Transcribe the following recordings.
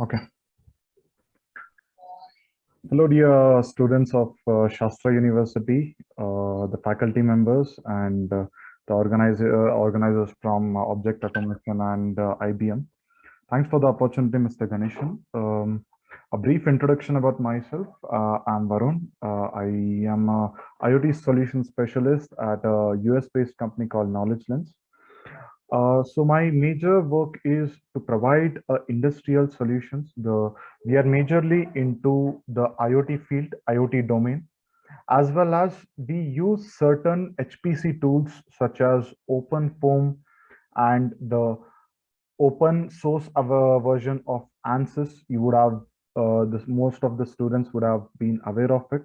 Okay. Hello, dear students of Shastra University, the faculty members, and organizers from Object Automation and IBM. Thanks for the opportunity, Mr. Ganeshan. A brief introduction about myself. I'm Varun. I am a IoT solution specialist at a US-based company called Knowledge Lens. So my major work is to provide industrial solutions. We are majorly into the IoT field, IoT domain, as well as we use certain HPC tools such as OpenFOAM and the open source version of ANSYS. You would have most of the students would have been aware of it.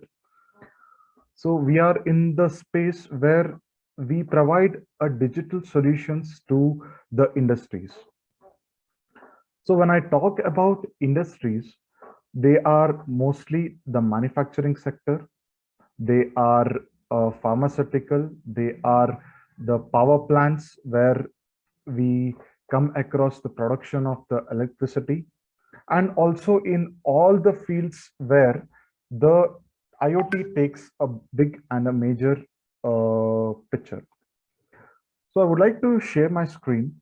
So we are in the space where we provide a digital solutions to the industries. So when I talk about industries, they are mostly the manufacturing sector, they are pharmaceutical, they are the power plants where we come across the production of the electricity, and also in all the fields where the IoT takes a big and a major picture. So I would like to share my screen.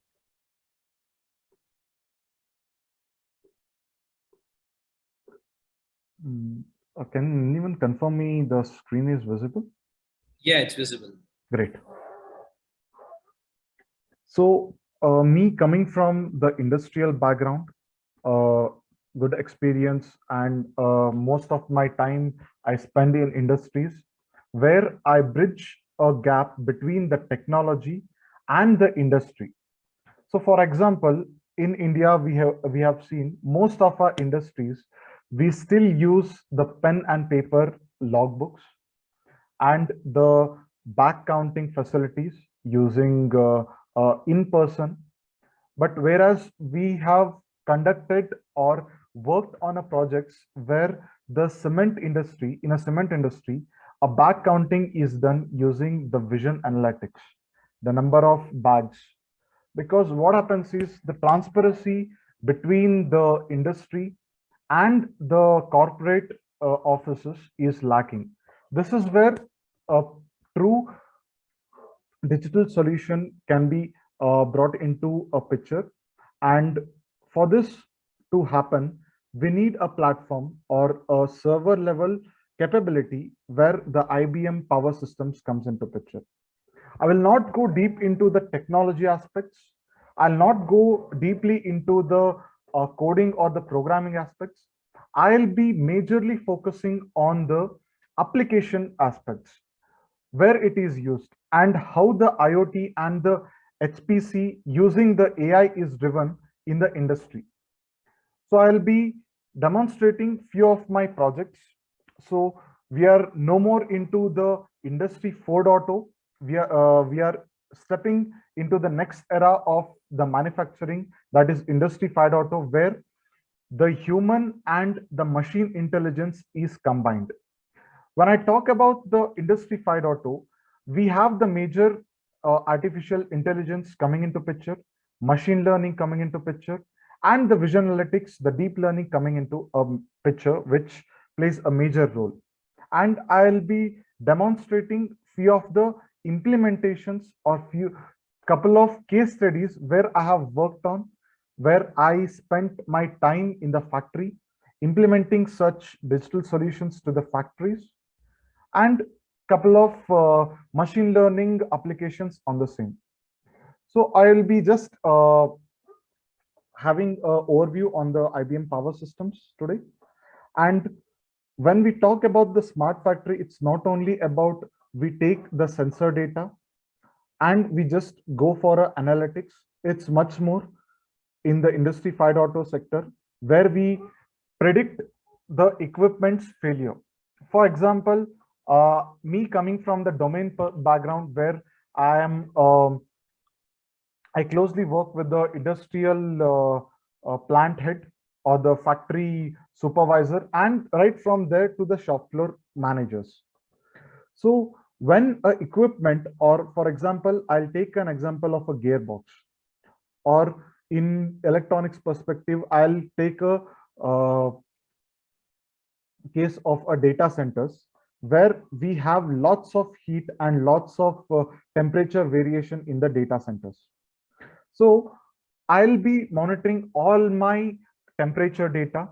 Can anyone confirm me the screen is visible? Yeah, it's visible. Great. So me coming from the industrial background, good experience, and most of my time I spend in industries where I bridge a gap between the technology and the industry. So for example, in India, we have seen most of our industries, we still use the pen and paper logbooks and the back counting facilities using in person. But whereas we have conducted or worked on a projects where the cement industry, in a cement industry, a back counting is done using the vision analytics, the number of bags. Because what happens is the transparency between the industry and the corporate offices is lacking. This is where a true digital solution can be brought into a picture. And for this to happen, we need a platform or a server level capability where the IBM Power Systems comes into picture. I will not go deep into the technology aspects. I'll not go deeply into the coding or the programming aspects. I'll be majorly focusing on the application aspects, where it is used, and how the IoT and the HPC using the AI is driven in the industry. So I'll be demonstrating few of my projects. So we are no more into the industry 4.0. We are stepping into the next era of the manufacturing, that is industry 5.0, where the human and the machine intelligence is combined. When I talk about the industry 5.0, we have the major artificial intelligence coming into picture, machine learning coming into picture, and the vision analytics, the deep learning coming into a picture, which plays a major role. And I'll be demonstrating few of the implementations or few couple of case studies where I have worked on, where I spent my time in the factory implementing such digital solutions to the factories, and couple of machine learning applications on the same. So I will be just having an overview on the IBM Power Systems today. And when we talk about the smart factory, it's not only about we take the sensor data and we just go for analytics. It's much more in the industry 5.0 sector, where we predict the equipment's failure. For example, me coming from the domain background, where I closely work with the industrial plant head or the factory supervisor, and right from there to the shop floor managers. So when a equipment, or for example, I'll take an example of a gearbox, or in electronics perspective, I'll take a case of a data centers where we have lots of heat and lots of temperature variation in the data centers. So I'll be monitoring all my temperature data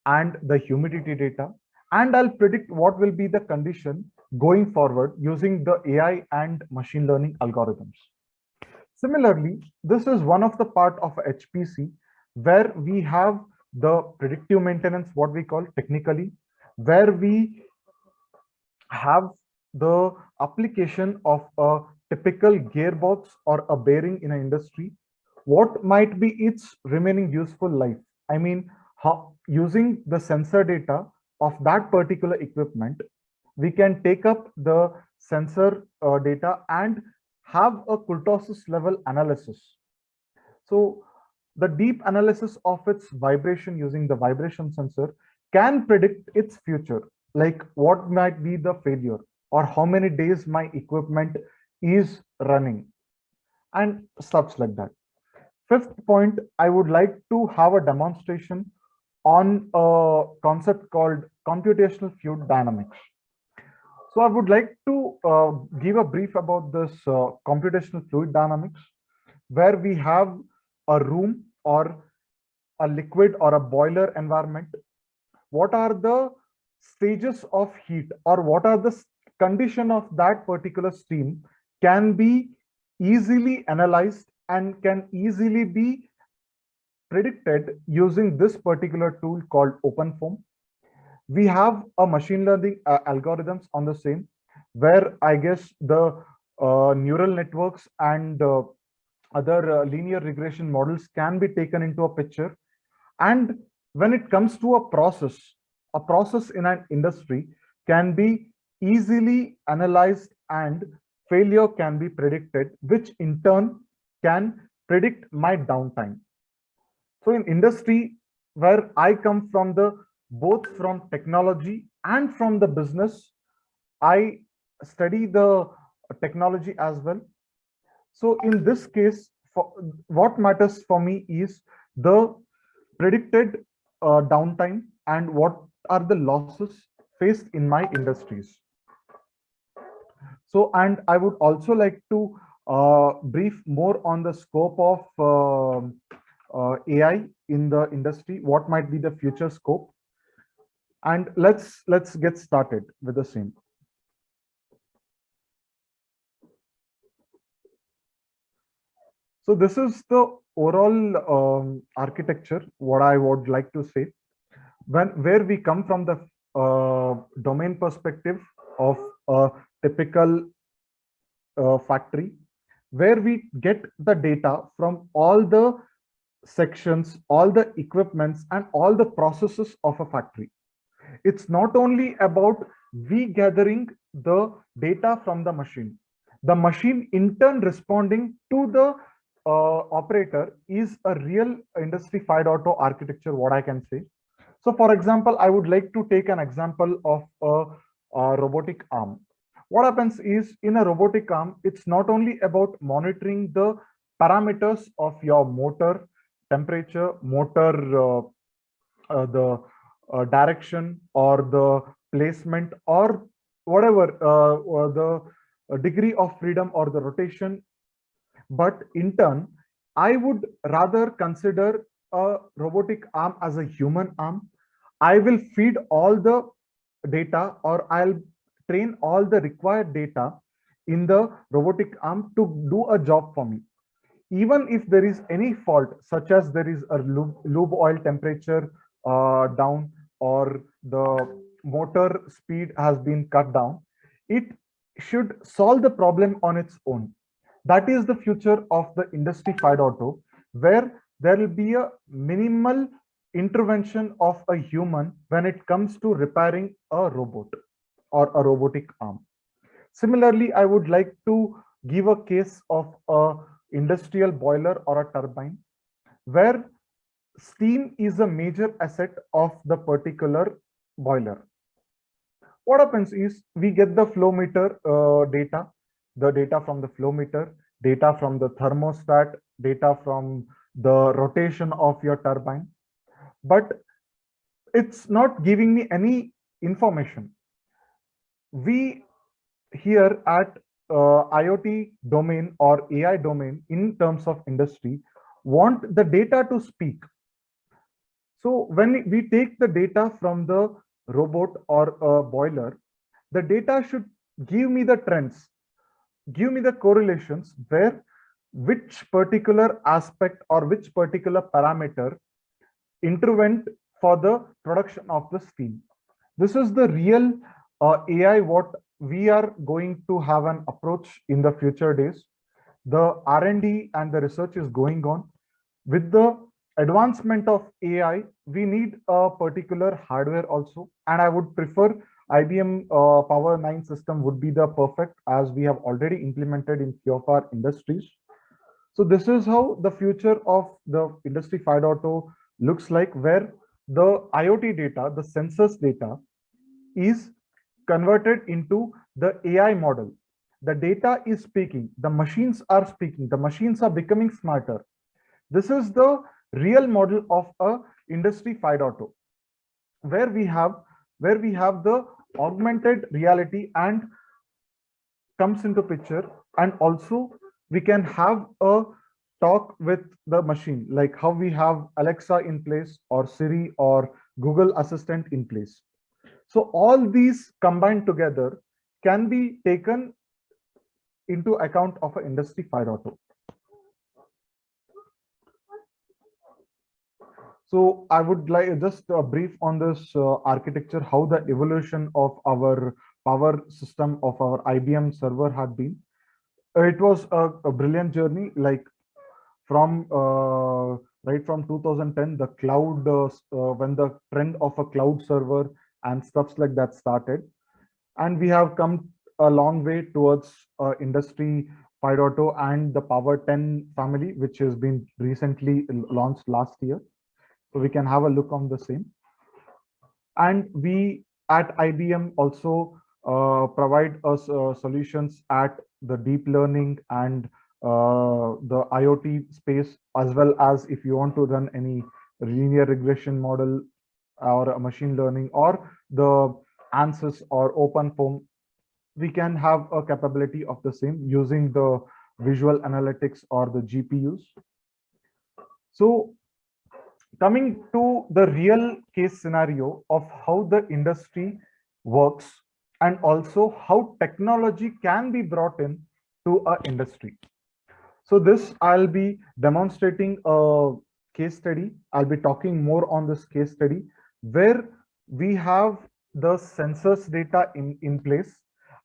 and the humidity data, and I'll predict what will be the condition going forward using the AI and machine learning algorithms. Similarly, this is one of the part of HPC where we have the predictive maintenance, what we call technically, where we have the application of a typical gearbox or a bearing in an industry. What might be its remaining useful life? I mean, how using the sensor data of that particular equipment, we can take up the sensor data and have a kurtosis level analysis. So the deep analysis of its vibration using the vibration sensor can predict its future, like what might be the failure or how many days my equipment is running and stuff like that. Fifth point, I would like to have a demonstration on a concept called computational fluid dynamics. So I would like to give a brief about this computational fluid dynamics, where we have a room or a liquid or a boiler environment. What are the stages of heat or what are the condition of that particular steam can be easily analyzed and can easily be predicted using this particular tool called OpenFOAM. We have a machine learning algorithms on the same, where I guess the neural networks and other linear regression models can be taken into a picture. And when it comes to a process in an industry can be easily analyzed and failure can be predicted, which in turn can predict my downtime. So in industry where I come from, the both from technology and from the business, I study the technology as well. So in this case, for, what matters for me is the predicted downtime and what are the losses faced in my industries. So, and I would also like to brief more on the scope of AI in the industry, what might be the future scope. And let's get started with the same. So this is the overall architecture, what I would like to say. Where we come from the domain perspective of a typical factory, where we get the data from all the sections, all the equipments, and all the processes of a factory. It's not only about we gathering the data from the machine in turn responding to the operator is a real industry 5.0 architecture, what I can say. So for example, I would like to take an example of a robotic arm. What happens is in a robotic arm, it's not only about monitoring the parameters of your motor, temperature, motor, the direction or the placement or whatever, or the degree of freedom or the rotation. But in turn, I would rather consider a robotic arm as a human arm. I will feed all the data or I'll train all the required data in the robotic arm to do a job for me. Even if there is any fault, such as there is a lube oil temperature down or the motor speed has been cut down, it should solve the problem on its own. That is the future of the industry 5.0, where there will be a minimal intervention of a human when it comes to repairing a robot or a robotic arm. Similarly, I would like to give a case of a industrial boiler or a turbine, where steam is a major asset of the particular boiler. What happens is we get the flow meter data, the data from the flow meter, data from the thermostat, data from the rotation of your turbine. but it's not giving me any information. We here at IoT domain or AI domain in terms of industry want the data to speak. So when we take the data from the robot or a boiler, the data should give me the trends, give me the correlations where which particular aspect or which particular parameter intervened for the production of the steam. This is the real AI what we are going to have an approach in the future days. The R&D and the research is going on. With the advancement of AI, we need a particular hardware also, and I would prefer IBM Power 9 system would be the perfect, as we have already implemented in few of our industries. So this is how the future of the Industry 5.0 looks like, where the IoT data, the sensors data, is converted into the AI model. The data is speaking, the machines are speaking, the machines are becoming smarter. This is the real model of a Industry 5.0, where we have the augmented reality and comes into picture, and also we can have a talk with the machine, like how we have Alexa in place or Siri or Google Assistant in place. So all these combined together can be taken into account of an Industry 5.0. So I would like just a brief on this architecture, how the evolution of our power system of our IBM server had been. It was a brilliant journey, like from right from 2010, the cloud, when the trend of a cloud server and stuffs like that started. And we have come a long way towards Industry 5.0 and the Power 10 family, which has been recently launched last year. So we can have a look on the same. And we at IBM also provide us solutions at the deep learning and the IoT space, as well as if you want to run any linear regression model or a machine learning or the ANSYS or OpenFOAM, we can have a capability of the same using the visual analytics or the GPUs. So coming to the real case scenario of how the industry works and also how technology can be brought in to a industry. So this I'll be demonstrating a case study. I'll be talking more on this case study where we have the sensors data in place,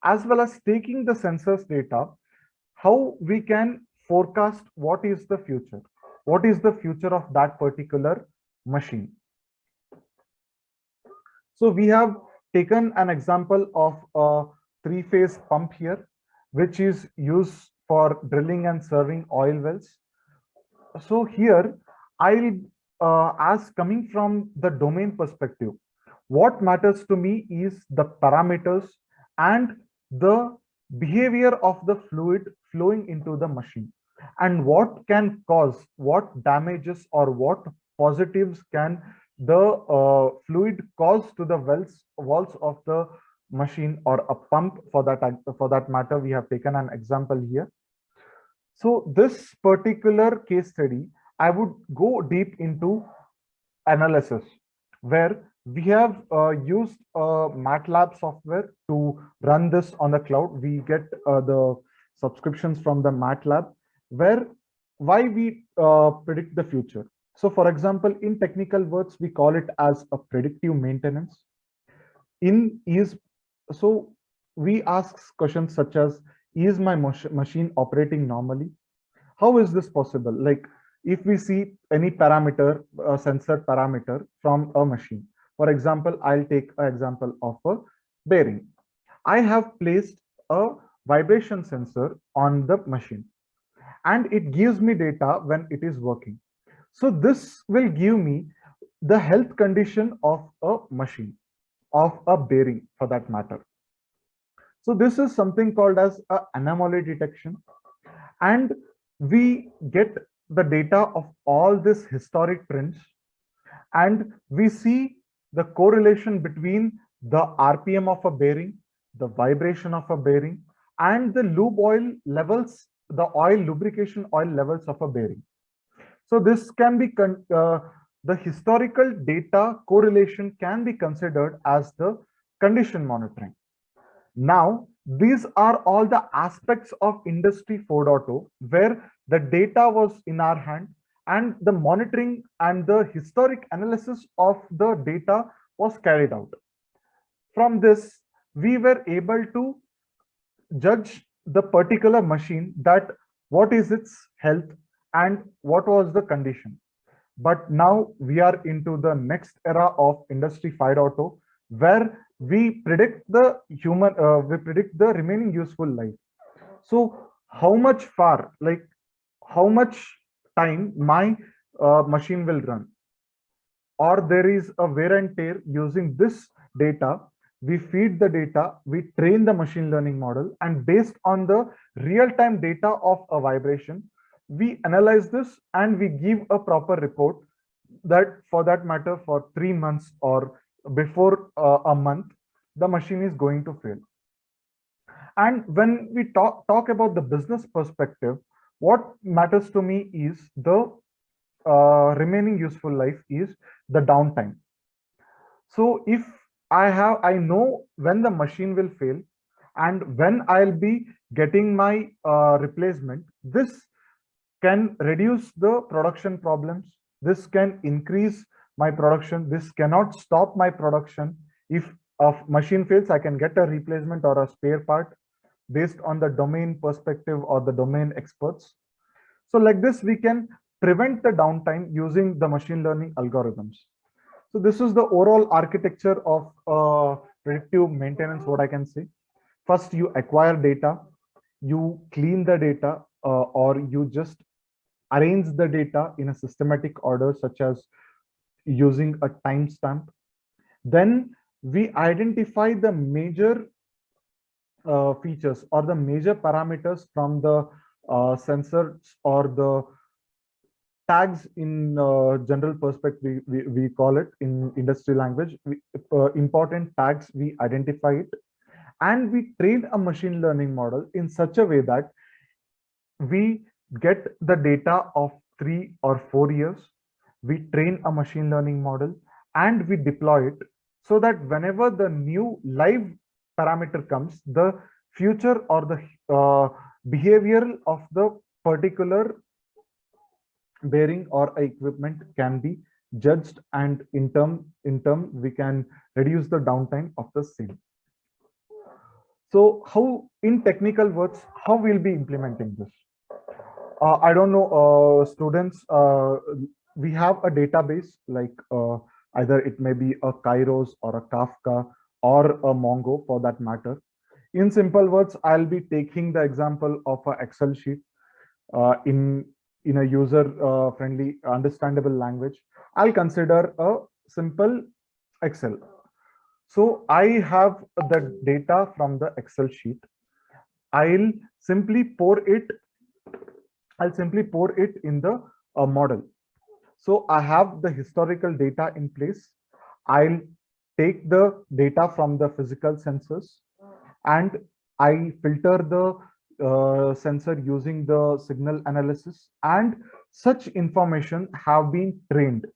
as well as taking the sensors data, how we can forecast what is the future. What is the future of that particular machine? So we have taken an example of a three-phase pump here, which is used for drilling and serving oil wells. So here I'll ask, coming from the domain perspective, what matters to me is the parameters and the behavior of the fluid flowing into the machine, and what can cause what damages or what positives can the fluid cause to the walls of the machine or a pump. For that matter, we have taken an example here. So this particular case study, I would go deep into analysis, where we have used MATLAB software to run this on the cloud. We get the subscriptions from the MATLAB, where why we predict the future. So for example, in technical words, we call it as a predictive maintenance. So we ask questions such as, is my machine operating normally? How is this possible? Like if we see any parameter, a sensor parameter from a machine, for example, I'll take an example of a bearing. I have placed a vibration sensor on the machine, and it gives me data when it is working. So this will give me the health condition of a machine, of a bearing for that matter. So this is something called as an anomaly detection, and we get the data of all these historic trends, And we see the correlation between the RPM of a bearing, the vibration of a bearing, and the lube oil levels, the oil lubrication oil levels of a bearing. So this can be the historical data correlation can be considered as the condition monitoring. Now, these are all the aspects of Industry 4.0 where the data was in our hand and the monitoring and the historic analysis of the data was carried out. From this, we were able to judge the particular machine that what is its health and what was the condition. But now we are into the next era of Industry 5.0 where we predict the we predict the remaining useful life. So how much far, like how much time my machine will run, or there is a wear and tear. Using this data, we feed the data, we train the machine learning model, and based on the real-time data of a vibration, we analyze this and we give a proper report that for that matter for 3 months or before a month, the machine is going to fail. And when we talk about the business perspective, what matters to me is the remaining useful life is the downtime. So if I know when the machine will fail and when I'll be getting my replacement, this can reduce the production problems. This can increase my production. This cannot stop my production. If a machine fails, I can get a replacement or a spare part based on the domain perspective or the domain experts. So like this, we can prevent the downtime using the machine learning algorithms. So this is the overall architecture of predictive maintenance, what I can say. First, you acquire data, you clean the data, or you just arrange the data in a systematic order, such as using a timestamp. Then we identify the major features or the major parameters from the sensors or the tags in general perspective, we call it in industry language. Important tags, we identify it, and we train a machine learning model in such a way that we get the data of 3 or 4 years. We train a machine learning model and we deploy it so that whenever the new live parameter comes, the future or the behavioral of the particular bearing or equipment can be judged, and in turn we can reduce the downtime of the same. So how, in technical words, how we'll be implementing this? I don't know, students, we have a database like either it may be a Kairos or a Kafka or a Mongo for that matter. In simple words, I'll be taking the example of an Excel sheet in a user friendly, understandable language. I'll consider a simple Excel. So I have the data from the Excel sheet. I'll simply pour it in the model. So I have the historical data in place. I'll take the data from the physical sensors and I filter the sensor using the signal analysis, and such information have been trained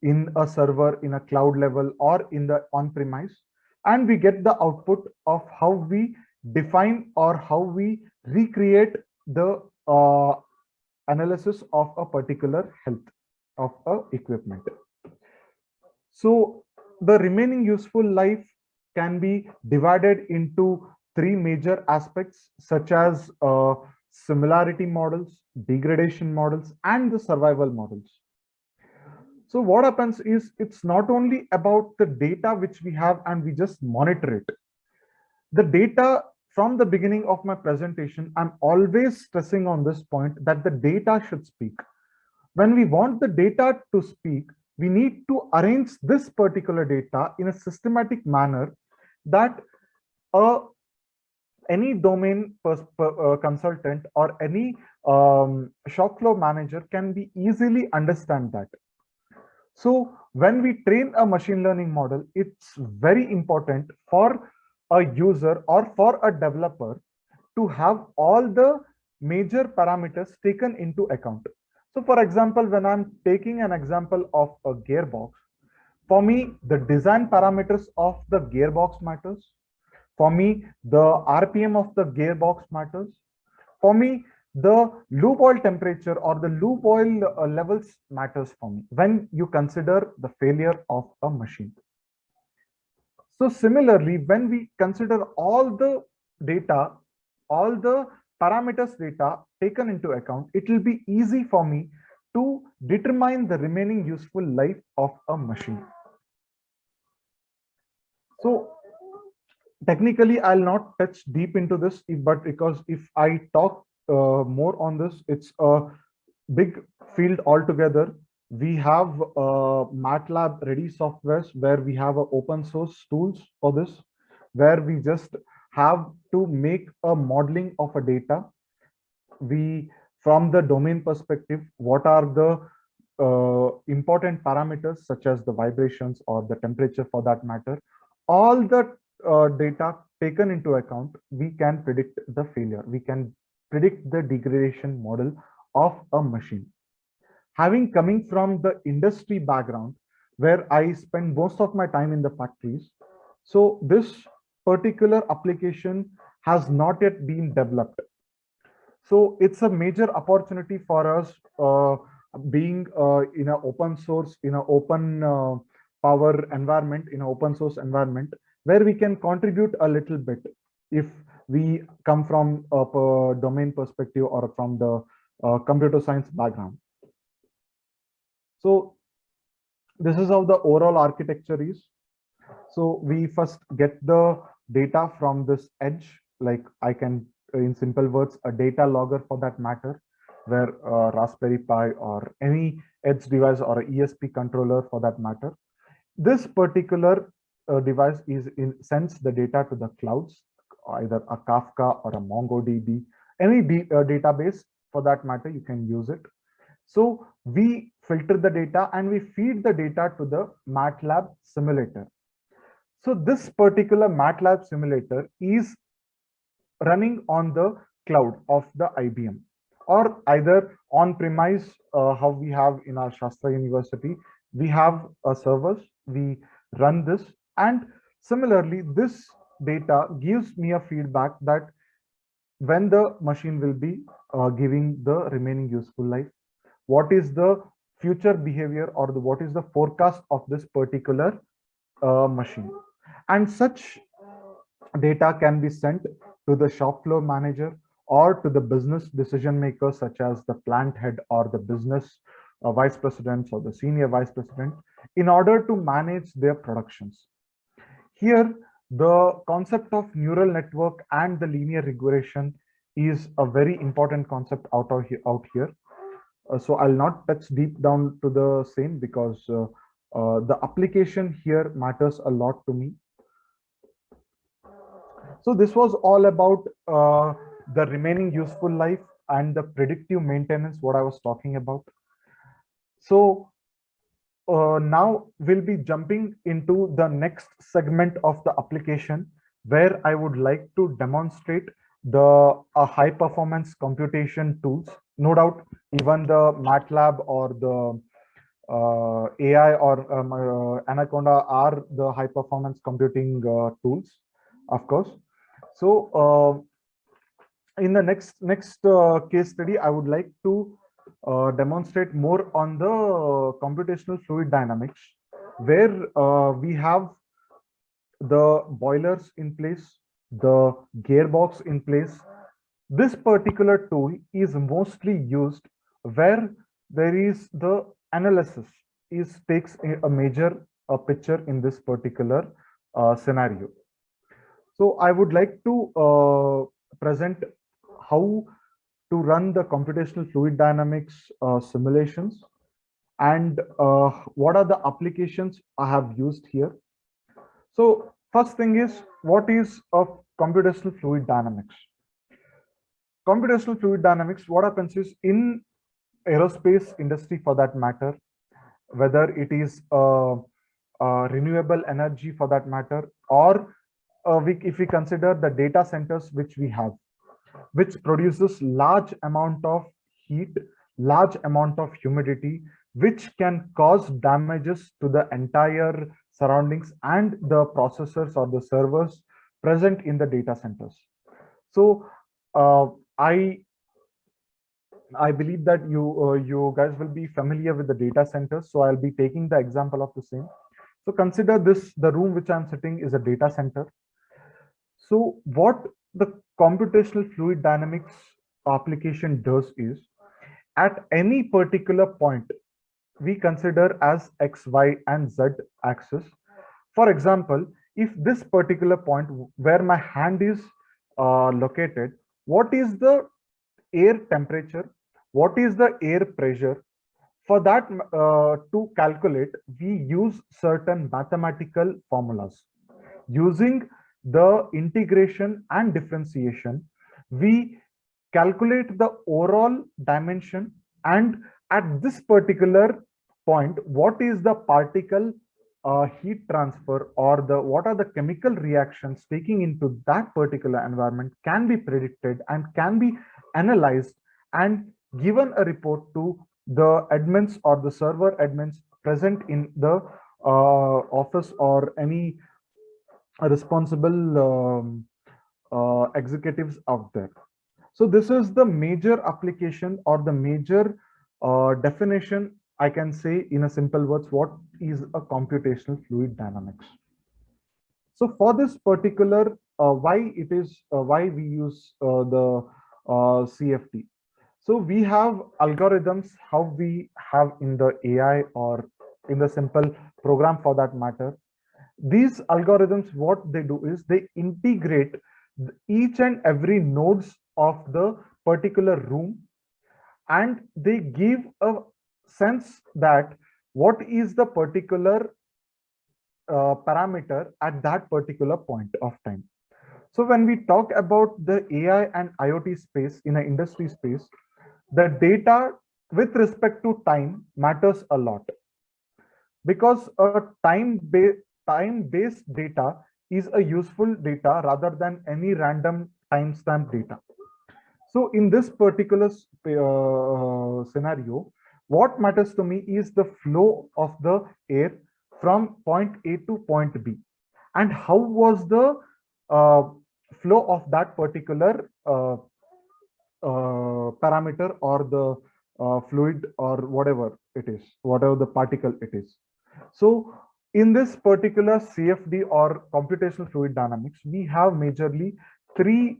in a server, in a cloud level, or in the on-premise, and we get the output of how we define or how we recreate the analysis of a particular health of a equipment. So the remaining useful life can be divided into 3 major aspects, such as similarity models, degradation models, and the survival models. So what happens is, it's not only about the data which we have and we just monitor it. The data, from the beginning of my presentation, I'm always stressing on this point that the data should speak. When we want the data to speak, we need to arrange this particular data in a systematic manner that any domain consultant or any shop floor manager can be easily understand that. So when we train a machine learning model, it's very important for a user or for a developer to have all the major parameters taken into account. So for example, when I'm taking an example of a gearbox, for me, the design parameters of the gearbox matters. For me, the RPM of the gearbox matters. For me, the loop oil temperature or the loop oil levels matters for me when you consider the failure of a machine. So similarly, when we consider all the data, all the parameters data taken into account, it will be easy for me to determine the remaining useful life of a machine. So technically, I'll not touch deep into this, but because if I talk more on this, it's a big field altogether. We have MATLAB ready softwares where we have open source tools for this, where we just have to make a modeling of a data. We, from the domain perspective, what are the important parameters such as the vibrations or the temperature for that matter, all the data taken into account, we can predict the failure. We can predict the degradation model of a machine. Having coming from the industry background, where I spend most of my time in the factories, so this particular application has not yet been developed. So it's a major opportunity for us being in an open source, in an open power environment, in an open source environment, where we can contribute a little bit if we come from a domain perspective or from the computer science background. So this is how the overall architecture is. So we first get the data from this edge, like I can, in simple words, a data logger for that matter, where Raspberry Pi or any edge device or a ESP controller for that matter. This particular device is sends the data to the clouds, either a Kafka or a MongoDB, any database for that matter, you can use it. So we filter the data and we feed the data to the MATLAB simulator. So this particular MATLAB simulator is running on the cloud of the IBM, or either on premise, how we have in our Shastra University. We have a servers, we run this, and similarly, this data gives me a feedback that when the machine will be giving the remaining useful life, what is the future behavior or what is the forecast of this particular machine. And such data can be sent to the shop floor manager or to the business decision makers, such as the plant head or the business vice presidents or the senior vice president, in order to manage their productions. Here, the concept of neural network and the linear regression is a very important concept out here. So I'll not touch deep down to the same because the application here matters a lot to me. So this was all about the remaining useful life and the predictive maintenance, what I was talking about. So now we'll be jumping into the next segment of the application, where I would like to demonstrate the high performance computation tools. No doubt, even the MATLAB or the AI or Anaconda are the high performance computing tools, of course. So in the next case study, I would like to demonstrate more on the computational fluid dynamics, where we have the boilers in place, the gearbox in place. This particular tool is mostly used where there is the analysis takes a major picture in this particular scenario. So I would like to present how to run the computational fluid dynamics simulations and what are the applications I have used here. So first thing is, what is a computational fluid dynamics? Computational fluid dynamics, what happens is, in aerospace industry for that matter, whether it is renewable energy for that matter, or if we consider the data centers which we have, which produces large amount of heat, large amount of humidity, which can cause damages to the entire surroundings and the processors or the servers present in the data centers. So uh, I I believe that you guys will be familiar with the data centers. So I'll be taking the example of the same. So consider this, the room which I'm sitting is a data center. So what the computational fluid dynamics application does is, at any particular point, we consider as X, Y, and Z axis. For example, if this particular point where my hand is located, what is the air temperature, what is the air pressure? For that, to calculate, we use certain mathematical formulas. Using the integration and differentiation, we calculate the overall dimension, and at this particular point, what is the particle heat transfer, or the what are the chemical reactions taking into that particular environment can be predicted and can be analyzed and given a report to the admins or the server admins present in the office, or any responsible executives out there. So this is the major application or the major definition, I can say in a simple words, what is a computational fluid dynamics. So for this particular, why we use the CFD. So we have algorithms how we have in the AI or in the simple program for that matter. These algorithms, what they do is they integrate each and every nodes of the particular room, and they give a sense that what is the particular parameter at that particular point of time. So when we talk about the AI and IoT space in an industry space, the data with respect to time matters a lot, because a time-based data is a useful data rather than any random timestamp data. So in this particular scenario, what matters to me is the flow of the air from point A to point B, and how was the uh, flow of that particular parameter, or the fluid, or whatever it is, whatever the particle it is. So in this particular CFD or computational fluid dynamics, we have majorly three.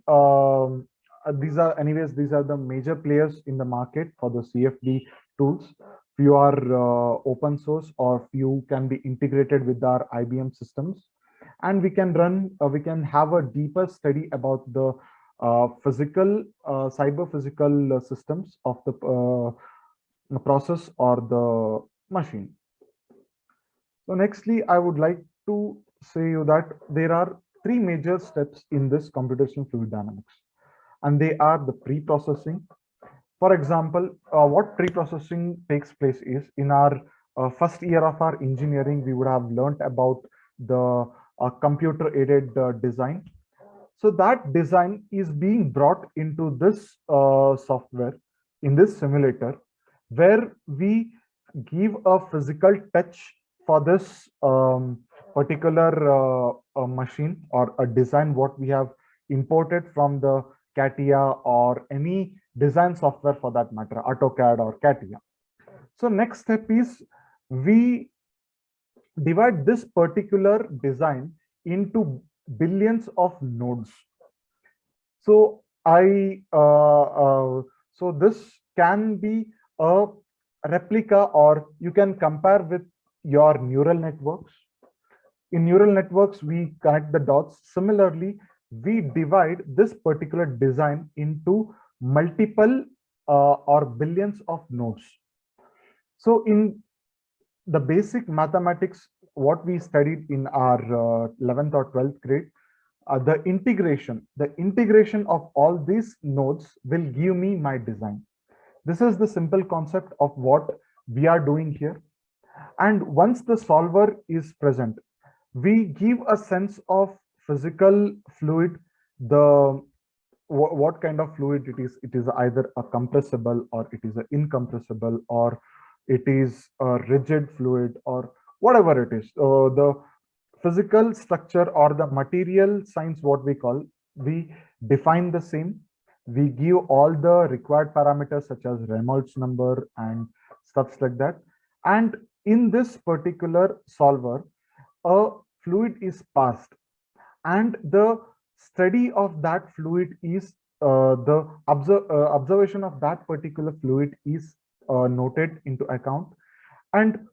These are the major players in the market for the CFD tools. Few are open source, or few can be integrated with our IBM systems, and we can run. We can have a deeper study about the physical, cyber physical systems of the process or the machine. So nextly, I would like to say you that there are three major steps in this computational fluid dynamics, and they are the pre-processing. For example, what pre-processing takes place is, in our first year of our engineering, we would have learned about the computer-aided design. So that design is being brought into this software, in this simulator, where we give a physical touch for this particular machine or a design what we have imported from the CATIA or any design software for that matter, AutoCAD or CATIA. So next step is, we divide this particular design into billions of nodes. So so this can be a replica, or you can compare with your neural networks. In neural networks, we connect the dots. Similarly, we divide this particular design into multiple or billions of nodes. So in the basic mathematics, what we studied in our 11th or 12th grade, the integration of all these nodes will give me my design. This is the simple concept of what we are doing here. And once the solver is present, we give a sense of physical fluid, the what kind of fluid it is. It is either a compressible, or it is a incompressible, or it is a rigid fluid, or whatever it is. The physical structure or the material science, what we call, we define the same. We give all the required parameters such as Reynolds number and stuffs like that. And in this particular solver, a fluid is passed, and the study of that fluid is the observation of that particular fluid is noted into account. And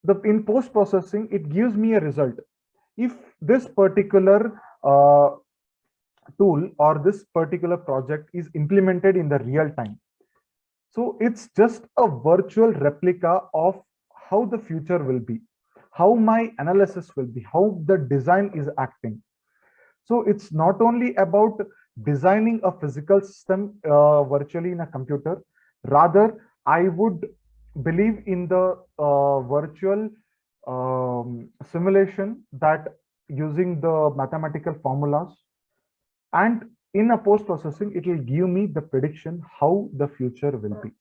the in post processing, it gives me a result. If this particular tool or this particular project is implemented in the real time, so it's just a virtual replica of how the future will be, how my analysis will be, how the design is acting. So it's not only about designing a physical system virtually in a computer. Rather, I would believe in the virtual simulation, that using the mathematical formulas, and in a post processing, it will give me the prediction how the future will be,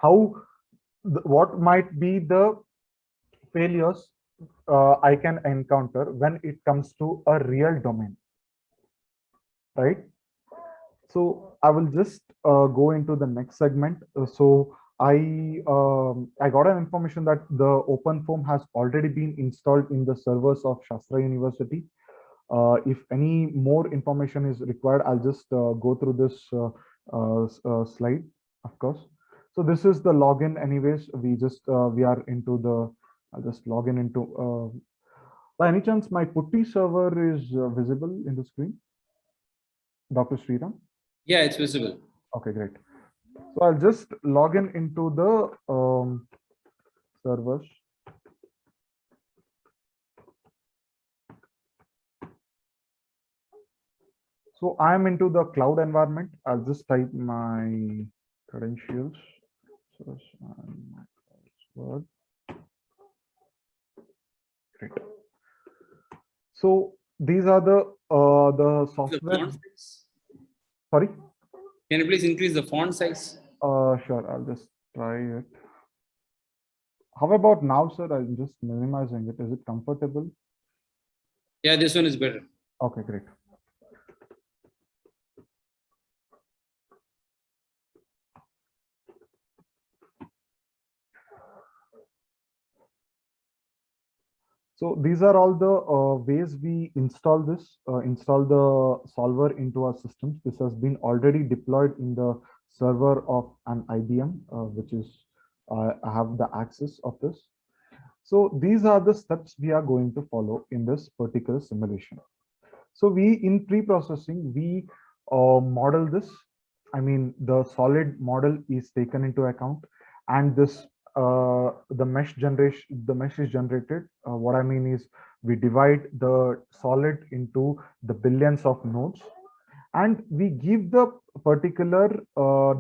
how what might be the failures I can encounter when it comes to a real domain, right? So I will just go into the next segment. I got an information that the OpenFOAM has already been installed in the servers of Shastra University. If any more information is required, I'll just go through this slide, of course. So this is the login. Anyways, we are into the. I'll just log in into. By any chance, my Putty server is visible in the screen, Dr. Sriram? Yeah, it's visible. Okay, great. So I'll just log in into the servers. So I'm into the cloud environment. I'll just type my credentials. My password. Great. So these are the The software. font size? Sorry. Can you please increase the font size? Sure. I'll just try it. How about now, sir? I'm just minimizing it. Is it comfortable? Yeah, this one is better. Okay, great. So these are all the ways we install this, install the solver into our systems. This has been already deployed in the server of an IBM, which is, I have the access of this. So these are the steps we are going to follow in this particular simulation. So we, in pre-processing, we model this. I mean, the solid model is taken into account, and this the mesh generation, the mesh is generated. What I mean is, we divide the solid into the billions of nodes, and we give the particular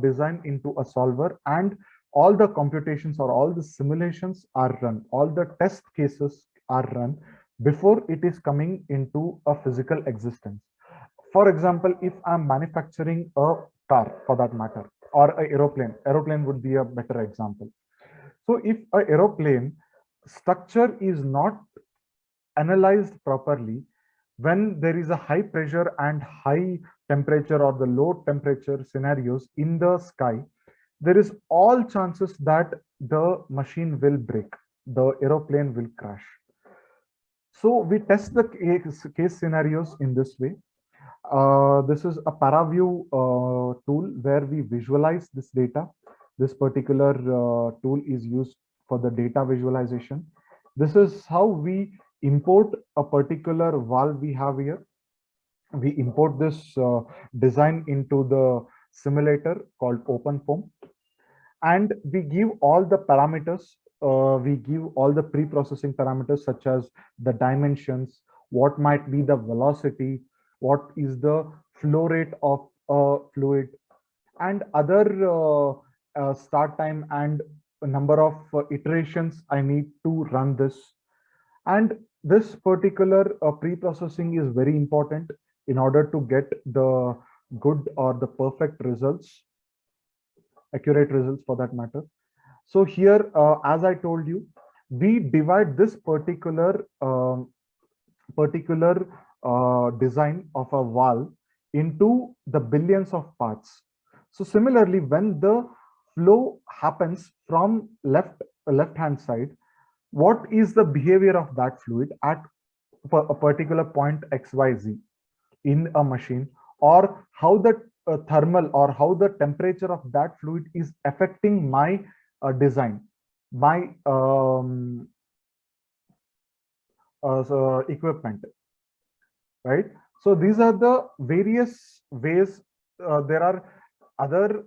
design into a solver, and all the computations or all the simulations are run, all the test cases are run before it is coming into a physical existence. For example, if I'm manufacturing a car, for that matter, or a aeroplane would be a better example. So if a aeroplane structure is not analyzed properly, when there is a high pressure and high temperature or the low temperature scenarios in the sky, there is all chances that the machine will break, the aeroplane will crash. So we test the case scenarios in this way. This is a ParaView tool where we visualize this data. This particular tool is used for the data visualization. This is how we import a particular valve we have here. We import this design into the simulator called OpenFOAM, and we give all the parameters. We give all the pre-processing parameters such as the dimensions, what might be the velocity, what is the flow rate of a fluid, and other start time and number of iterations I need to run this. And this particular pre-processing is very important in order to get the good or the perfect results, accurate results for that matter. So here, as I told you, we divide this particular design of a valve into the billions of parts. So similarly, when the flow happens from left hand side, what is the behavior of that fluid at a particular point XYZ in a machine, or how the thermal or how the temperature of that fluid is affecting my design, my equipment, right? So these are the various ways. There are other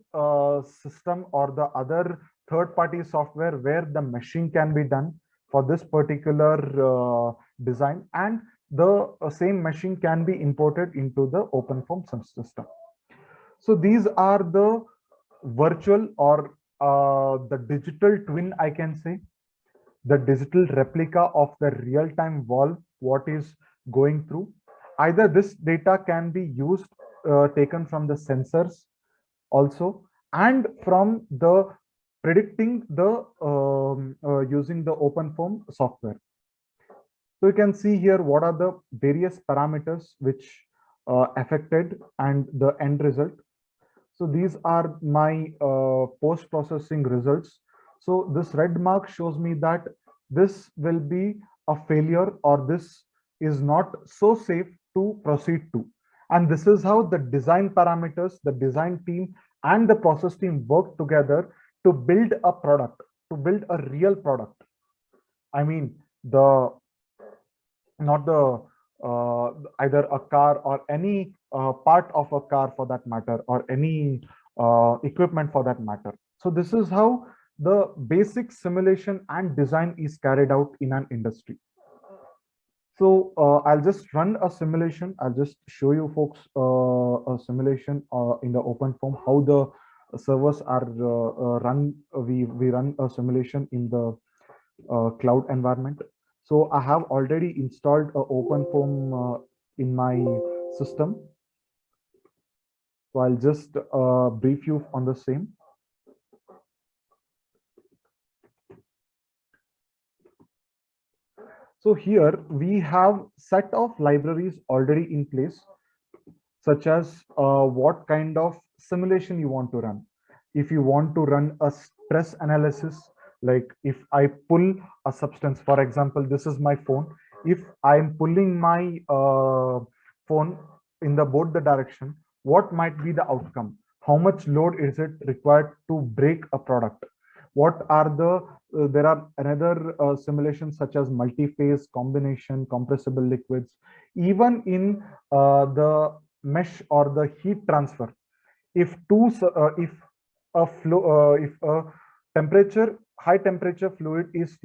system or the other third party software where the meshing can be done for this particular design, and the same meshing can be imported into the OpenFOAM system. So these are the virtual or the digital twin, I can say, the digital replica of the real-time valve, what is going through. Either this data can be used, taken from the sensors also, and from the predicting the using the OpenFOAM software. So you can see here what are the various parameters which affected and the end result. So these are my post-processing results. So this red mark shows me that this will be a failure, or this is not so safe to proceed to. And this is how the design parameters, the design team and the process team work together to build a product, to build a real product. I mean, the not the either a car or any part of a car for that matter, or any equipment for that matter. So this is how the basic simulation and design is carried out in an industry. So I'll just run a simulation. I'll just show you folks a simulation in the OpenFOAM, how the servers are run. We run a simulation in the cloud environment. So I have already installed a OpenFOAM in my system. So I'll just brief you on the same. So here we have set of libraries already in place, such as what kind of simulation you want to run. If you want to run a stress analysis, like if I pull a substance, for example, this is my phone. If I am pulling my phone in the both the direction, what might be the outcome? How much load is it required to break a product? What are the there are another simulations such as multi-phase combination, compressible liquids, even in the mesh or the heat transfer. If if a flow, if a temperature, high temperature fluid is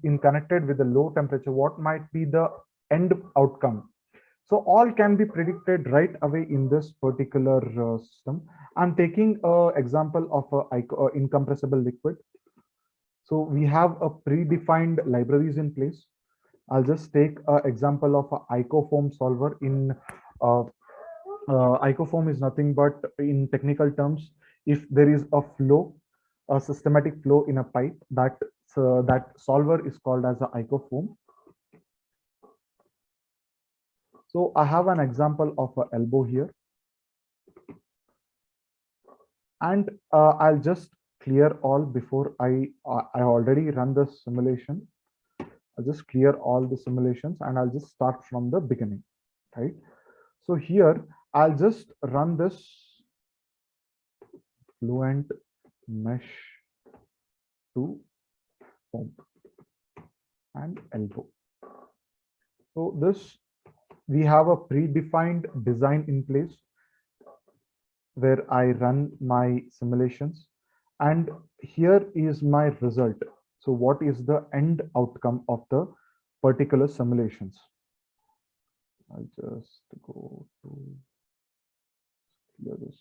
in connected with a low temperature, what might be the end outcome? So all can be predicted right away in this particular system. I'm taking an example of a incompressible liquid. So we have a predefined libraries in place. I'll just take an example of a IcoFoam solver. In IcoFoam is nothing but, in technical terms, if there is a flow, a systematic flow in a pipe, that solver is called as a IcoFoam. So I have an example of an elbow here, and I'll just clear all before I already run the simulation. I'll just clear all the simulations and I'll just start from the beginning, right? So here I'll just run this Fluent Mesh to foam and elbow. So this, we have a predefined design in place where I run my simulations, and here is my result. So what is the end outcome of the particular simulations? I'll just go to clear this.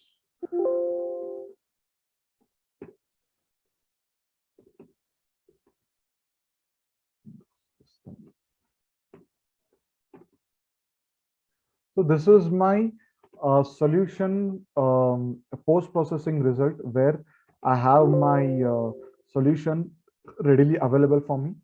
So this is my solution post-processing result where I have my solution readily available for me,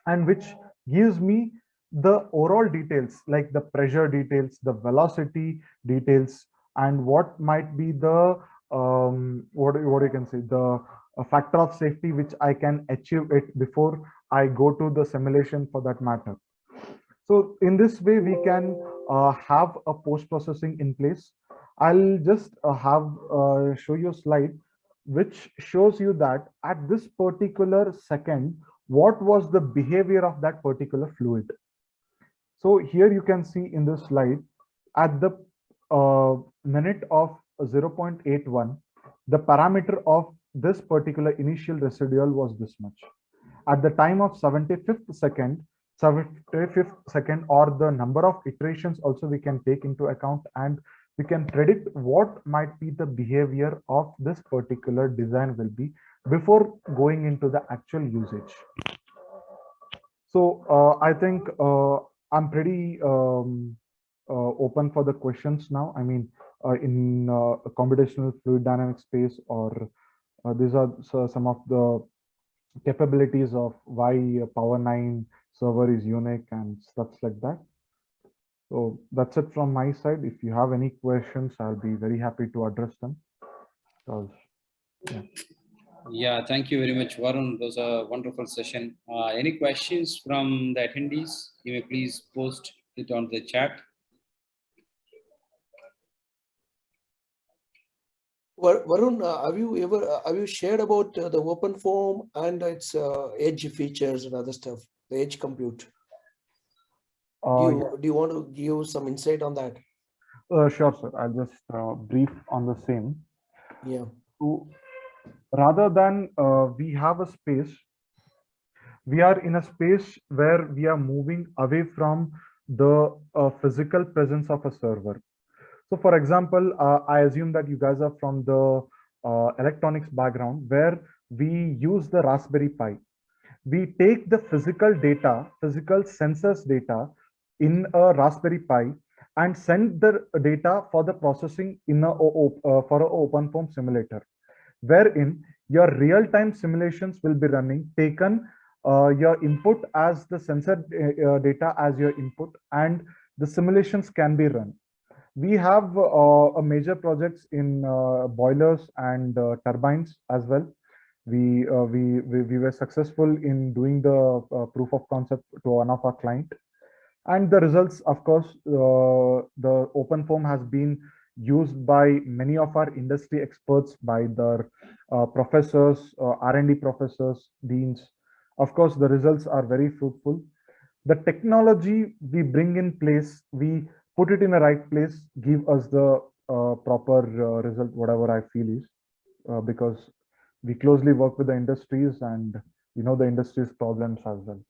and which gives me the overall details like the pressure details, the velocity details, and what might be the what you can say the factor of safety which I can achieve it before I go to the simulation for that matter. So in this way, we can have a post-processing in place. I'll just have show you a slide which shows you that at this particular second, what was the behavior of that particular fluid. So here you can see in this slide, at the minute of 0.81, the parameter of this particular initial residual was this much. At the time of 75th second, or the number of iterations also we can take into account, and we can predict what might be the behavior of this particular design will be before going into the actual usage. So I think I'm pretty open for the questions now. I mean, in a computational fluid dynamics space, or these are some of the capabilities of why Power9 server is unique and stuff like that. So that's it from my side. If you have any questions, I'll be very happy to address them. Yeah, thank you very much, Varun. It was a wonderful session. Any questions from the attendees? You may please post it on the chat. Varun, have you shared about the OpenFOAM and its edge features and other stuff, the edge compute? Do you want to give some insight on that? Sure, sir. I'll just brief on the same. Yeah. So rather than we have a space, we are in a space where we are moving away from the physical presence of a server. So for example, I assume that you guys are from the electronics background, where we use the Raspberry Pi. We take the physical data, physical sensors data in a Raspberry Pi, and send the data for the processing in a for an OpenFOAM simulator, wherein your real-time simulations will be running, taken your input as the sensor data as your input, and the simulations can be run. We have a major projects in boilers and turbines as well. We were successful in doing the proof of concept to one of our client, and the results, of course, the OpenFOAM has been used by many of our industry experts, by their professors, R&D professors, deans. Of course, the results are very fruitful. The technology we bring in place, we put it in the right place, give us the proper result, whatever I feel is, because we closely work with the industries, and we know the industry's problems as well.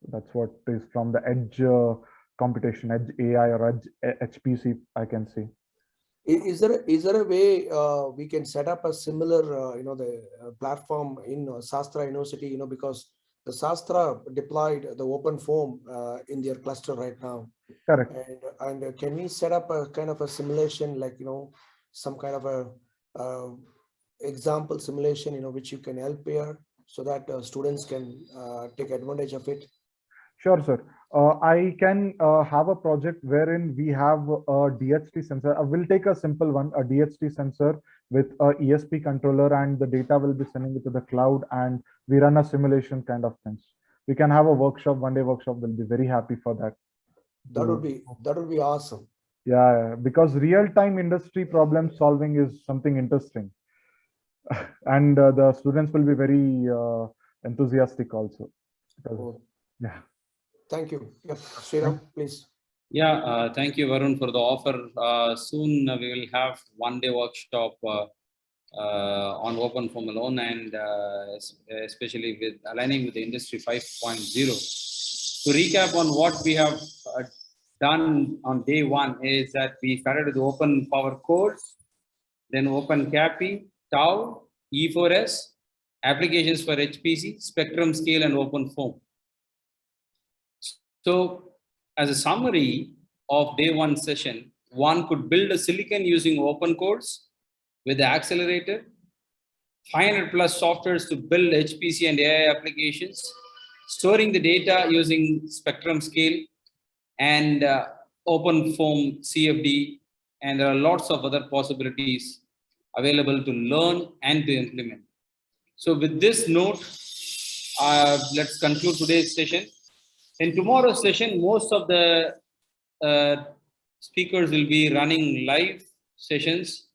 That's what is from the edge computation, edge AI, or edge HPC, I can say. Is there a way we can set up a similar the platform in Sastra University, because the Sastra deployed the OpenFOAM in their cluster right now. Correct. And can we set up a kind of a simulation, like some kind of a example simulation, which you can help here, so that students can take advantage of it? Sure, sir. I can have a project wherein we have a DHT sensor. We'll take a simple one, a DHT sensor with a ESP controller, and the data will be sending it to the cloud, and we run a simulation kind of things. We can have a workshop, one-day workshop. We'll be very happy for that. That would be awesome. Yeah, because real-time industry problem solving is something interesting. And the students will be very enthusiastic also. Yeah. Thank you. Yes, Sriram, please. Yeah, thank you, Varun, for the offer. Soon we will have one-day workshop on OpenFOAM alone, and especially with aligning with the Industry 5.0. To recap on what we have done on day one is that we started with Open Power Cores, then OpenCAPI, Tau, E4S, applications for HPC, Spectrum Scale, and OpenFOAM. So as a summary, of day one session, one could build a silicon using open cores with the accelerator, 500 plus softwares to build HPC and AI applications, storing the data using spectrum scale and open foam CFD. And there are lots of other possibilities available to learn and to implement. So with this note, let's conclude today's session. In tomorrow's session, most of the speakers will be running live sessions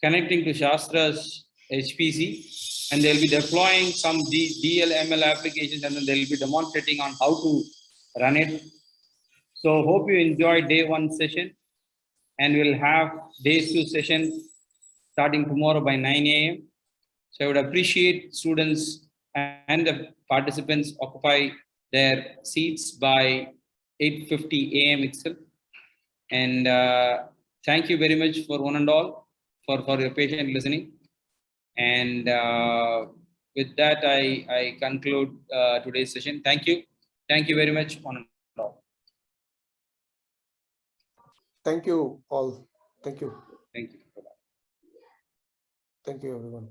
connecting to Shastra's HPC, and they'll be deploying some DLML applications, and then they'll be demonstrating on how to run it. So hope you enjoyed day one session, and we'll have day two session starting tomorrow by 9 a.m. So I would appreciate students and the participants occupy their seats by 8:50 a.m. itself. And thank you very much for one and all for your patient listening. And with that, I conclude today's session. Thank you. Thank you very much, one and all. Thank you all. Thank you. Thank you. Thank you, everyone.